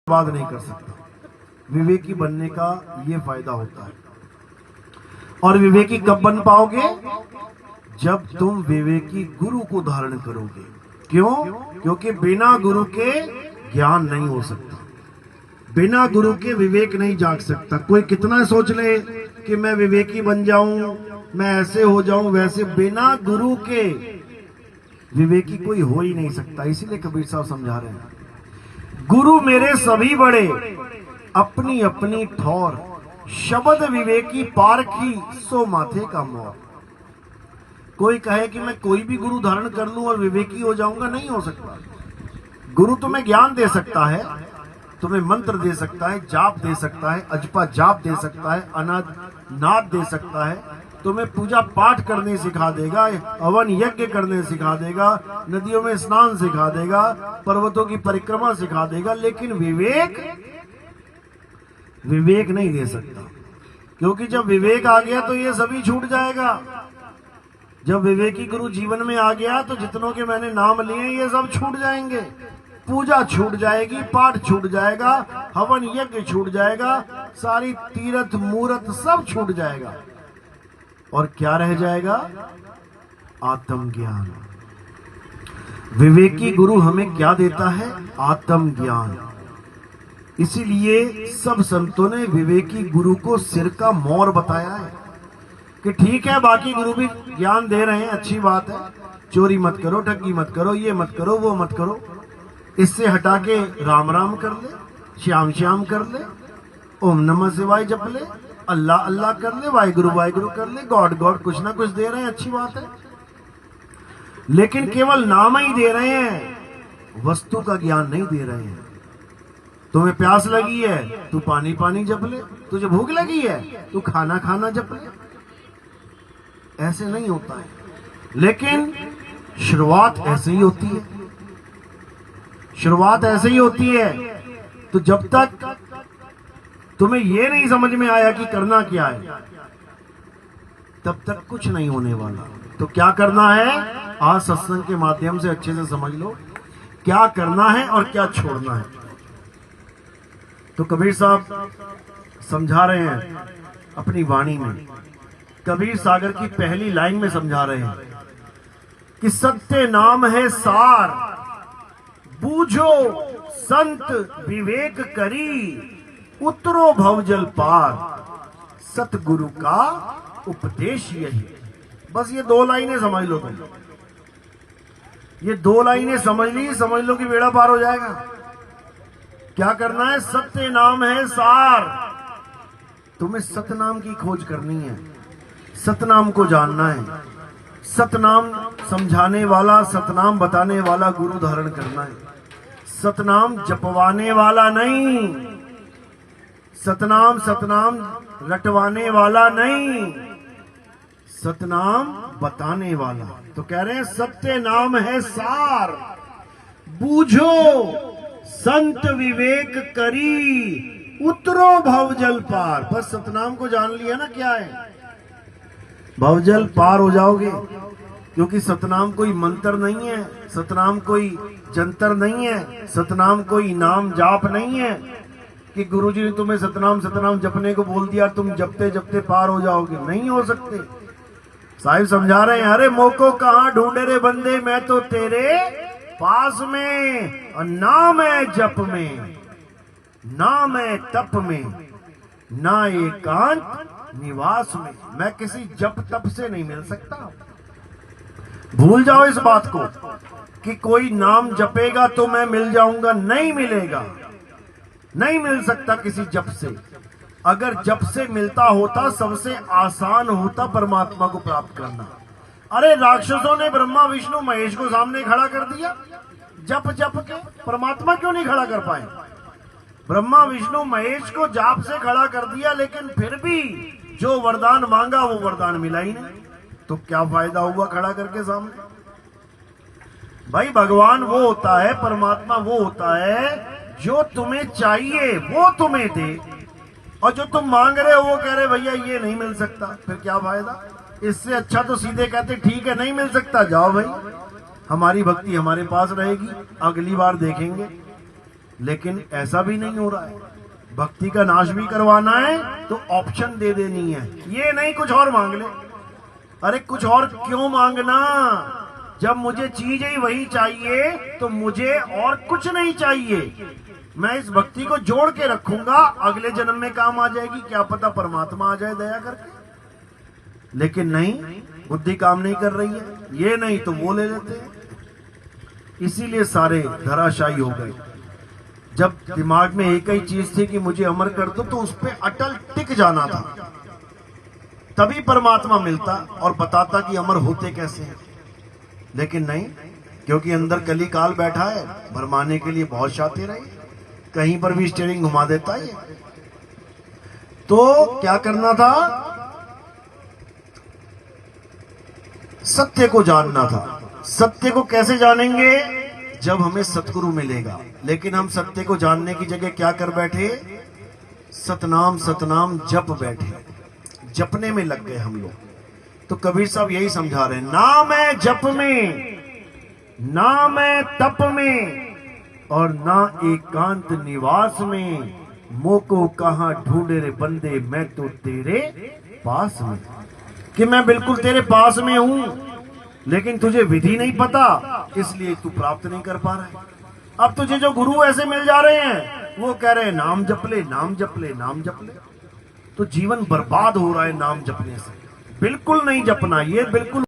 बर्बाद नहीं कर सकता। विवेकी बनने का ये फायदा होता है। और विवेकी कब बन पाओगे? जब तुम विवेकी गुरु को धारण करोगे। क्यों? क्योंकि बिना गुरु के ज्ञान नहीं हो सकता, बिना गुरु के विवेक नहीं जाग सकता। कोई कितना सोच ले कि मैं विवेकी बन जाऊं, मैं ऐसे हो जाऊं वैसे, बिना गुरु के विवेकी कोई हो ही नहीं सकता। इसीलिए कबीर साहब समझा रहे हैं, गुरु मेरे सभी बड़े, अपनी अपनी ठौर, शब्द विवेकी पारखी, सो माथे का मोर। कोई कहे कि मैं कोई भी गुरु धारण कर लूं और विवेकी हो जाऊंगा, नहीं हो सकता। गुरु तुम्हें ज्ञान दे सकता है, तुम्हें मंत्र दे सकता है, जाप दे सकता है, अजपा जाप दे सकता है, अनाद नाद दे सकता है, तुम्हें पूजा पाठ करने सिखा देगा, हवन यज्ञ करने सिखा देगा, नदियों में स्नान सिखा देगा, पर्वतों की परिक्रमा सिखा देगा, लेकिन विवेक नहीं दे सकता। क्योंकि जब विवेक आ गया तो ये सभी छूट जाएगा। जब विवेकी गुरु जीवन में आ गया तो जितनों के मैंने नाम लिए ये सब छूट जाएंगे। पूजा छूट जाएगी, पाठ छूट जाएगा, हवन यज्ञ छूट जाएगा, सारी तीर्थ मूर्त सब छूट जाएगा। और क्या रह जाएगा? आत्मज्ञान। विवेकी गुरु हमें क्या देता है? आत्मज्ञान। इसीलिए सब संतों ने विवेकी गुरु को सिर का मोर बताया है कि ठीक है, बाकी गुरु भी ज्ञान दे रहे हैं, अच्छी बात है, चोरी मत करो, ठगी मत करो, ये मत करो, वो मत करो, इससे हटा के राम राम कर ले, श्याम श्याम कर ले, ओम नमः शिवाय जप ले, अल्लाह अल्लाह कर ले, वाहिगुरु वाहिगुरु कर ले, गॉड गॉड, कुछ ना कुछ दे रहे हैं, अच्छी बात है। लेकिन केवल नाम ही दे रहे हैं, वस्तु का ज्ञान नहीं दे रहे हैं। तुम्हें प्यास लगी है, तू पानी पानी जप ले, तुझे भूख लगी है, तू खाना खाना जप ले। ऐसे नहीं होता है, लेकिन शुरुआत ऐसे ही होती है, शुरुआत ऐसे ही होती है। तो जब तक तुम्हें यह नहीं समझ में आया कि करना क्या है, तब तक कुछ नहीं होने वाला। तो क्या करना है? आज सत्संग के माध्यम से अच्छे से समझ लो क्या करना है और क्या छोड़ना है। तो कबीर साहब समझा रहे हैं अपनी वाणी में, कबीर सागर की पहली लाइन में समझा रहे हैं कि सत्य नाम है सार, बूझो संत विवेक करी, उतरो भवजल पार, सतगुरु का उपदेश यही। बस ये दो लाइनें समझ लो तुम, ये दो लाइनें समझ लो कि बेड़ा पार हो जाएगा। क्या करना है? सत्य नाम है सार। तुम्हें सतनाम की खोज करनी है, सतनाम को जानना है, सतनाम समझाने वाला, सतनाम बताने वाला गुरु धारण करना है। सतनाम जपवाने वाला नहीं, सतनाम रटवाने वाला नहीं, सतनाम बताने वाला। तो कह रहे हैं सत्य नाम है सार, बूझो संत विवेक करी, उतरो भवजल पार। बस सतनाम को जान लिया ना क्या है, भवजल पार हो जाओगे। क्योंकि सतनाम कोई मंत्र नहीं है, सतनाम कोई जंतर नहीं है, सतनाम कोई नाम जाप नहीं है कि गुरुजी ने तुम्हें सतनाम जपने को बोल दिया, तुम जपते जपते पार हो जाओगे। नहीं हो सकते। साहिब समझा रहे हैं, अरे मोको कहां ढूंढे रे बंदे, मैं तो तेरे पास में, और ना मैं जप में, ना मैं तप में, ना एकांत निवास में। मैं किसी जप तप से नहीं मिल सकता। भूल जाओ इस बात को कि कोई नाम जपेगा तो मैं मिल जाऊंगा, नहीं मिलेगा, नहीं मिल सकता किसी जप से। अगर जप से मिलता होता, सबसे आसान होता परमात्मा को प्राप्त करना। अरे राक्षसों ने ब्रह्मा विष्णु महेश को सामने खड़ा कर दिया, जप जप के परमात्मा क्यों नहीं खड़ा कर पाए? ब्रह्मा विष्णु महेश को जाप से खड़ा कर दिया, लेकिन फिर भी जो वरदान मांगा वो वरदान मिला ही नहीं। तो क्या फायदा हुआ खड़ा करके सामने? भाई भगवान वो होता है, परमात्मा वो होता है जो तुम्हें चाहिए वो तुम्हें दे, और जो तुम मांग रहे हो वो कह रहे भैया ये नहीं मिल सकता। फिर क्या फायदा? इससे अच्छा तो सीधे कहते ठीक है नहीं मिल सकता, जाओ भाई, हमारी भक्ति हमारे पास रहेगी, अगली बार देखेंगे। लेकिन ऐसा भी नहीं हो रहा है। भक्ति का नाश भी करवाना है तो ऑप्शन दे देनी है, ये नहीं कुछ और मांग ले। अरे कुछ और क्यों मांगना, जब मुझे चीज ही वही चाहिए तो मुझे और कुछ नहीं चाहिए। मैं इस भक्ति को जोड़ के रखूंगा, अगले जन्म में काम आ जाएगी, क्या पता परमात्मा आ जाए दया करके। लेकिन नहीं, बुद्धि काम नहीं कर रही है, ये नहीं तो वो ले लेते हैं। इसीलिए सारे धराशायी हो गए। जब दिमाग में एक ही चीज थी कि मुझे अमर कर दो, तो उस पर अटल टिक जाना था, तभी परमात्मा मिलता और बताता कि अमर होते कैसे हैं। लेकिन नहीं, क्योंकि अंदर कली काल बैठा है, भरमाने के लिए बहुत शातिर है, कहीं पर भी स्टीयरिंग घुमा देता है। तो क्या करना था, सत्य को जानना था। सत्य को कैसे जानेंगे, जब हमें सतगुरु मिलेगा। लेकिन हम सत्य को जानने की जगह क्या कर बैठे, सतनाम सतनाम जप बैठे, जपने में लग गए हम लोग। तो कबीर साहब यही समझा रहे हैं, ना मैं जप में, ना मैं तप में, और ना एकांत निवास में, मोको कहां ढूंढे रे बंदे, मैं तो तेरे पास में। कि मैं बिल्कुल तेरे पास में हूं, लेकिन तुझे विधि नहीं पता, इसलिए तू प्राप्त नहीं कर पा रहा है। अब तुझे जो गुरु ऐसे मिल जा रहे हैं, वो कह रहे हैं नाम जप ले, नाम जप ले, नाम जप ले। तो जीवन बर्बाद हो रहा है नाम जपने से। बिल्कुल नहीं जपना, ये बिल्कुल